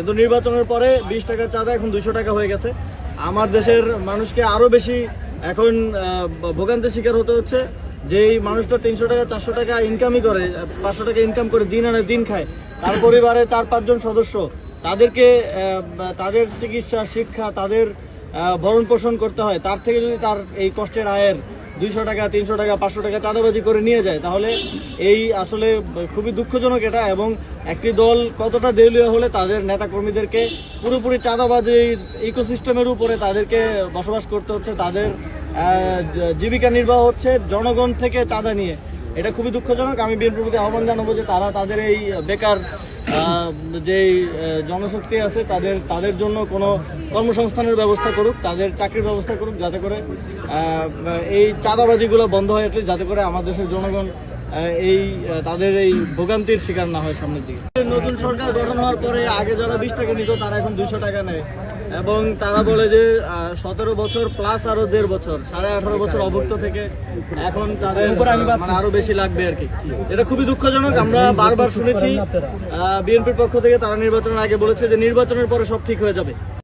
কিন্তু নির্বাচনের পরে 20 টাকার চাঁদা এখন 200 টাকা হয়ে গেছে। আমার দেশের মানুষকে আরো বেশি এখন ভোগান্তির শিকার হতে হচ্ছে। যেই মানুষটা 300 টাকা 400 টাকা ইনকামই করে, 500 টাকা ইনকাম করে দিন আনে দিন খায়, তার পরিবারে 4-5 জন সদস্য, তাদেরকে তাদের চিকিৎসা, শিক্ষা, তাদের ভরণ পোষণ করতে হয়। তার থেকে যদি তার এই কষ্টের আয়ের 200 টাকা 300 টাকা 500 টাকা চাঁদাবাজি করে নিয়ে যায়, তাহলে এই আসলে খুবই দুঃখজনক এটা। এবং একটি দল কতটা দেউলিয়া হলে তাদের নেতাকর্মীদেরকে পুরোপুরি চাঁদাবাজি ইকোসিস্টেমের উপরে তাদেরকে বসবাস করতে হচ্ছে, তাদের জীবিকা নির্বাহ হচ্ছে জনগণ থেকে চাঁদা নিয়ে। এটা খুবই দুঃখজনক। আমি বিএনপির প্রতি আহ্বান জানাবো যে তারা তাদের এই বেকার যেই জনশক্তি আছে তাদের জন্য কোনো কর্মসংস্থানের ব্যবস্থা করুক, তাদের চাকরির ব্যবস্থা করুক, যাতে করে এই চাঁদাবাজিগুলো বন্ধ হয়, যাতে করে আমাদের দেশের জনগণ তাদের এই ভোগান্তির শিকার না হয় সামনের দিকে। নতুন সরকার গঠন হওয়ার পরে আগে যারা 20 টাকা নিত তারা এখন 200 টাকা নেয়, এবং তারা বলে যে 17 বছর প্লাস আরো 1.5 বছর, 18.5 বছর অভুক্ত থেকে এখন তাদের মানে আরো বেশি লাগবে আর কি। এটা খুবই দুঃখজনক। আমরা বারবার শুনেছি বিএনপির পক্ষ থেকে, তারা নির্বাচনের আগে বলেছে যে নির্বাচনের পরে সব ঠিক হয়ে যাবে।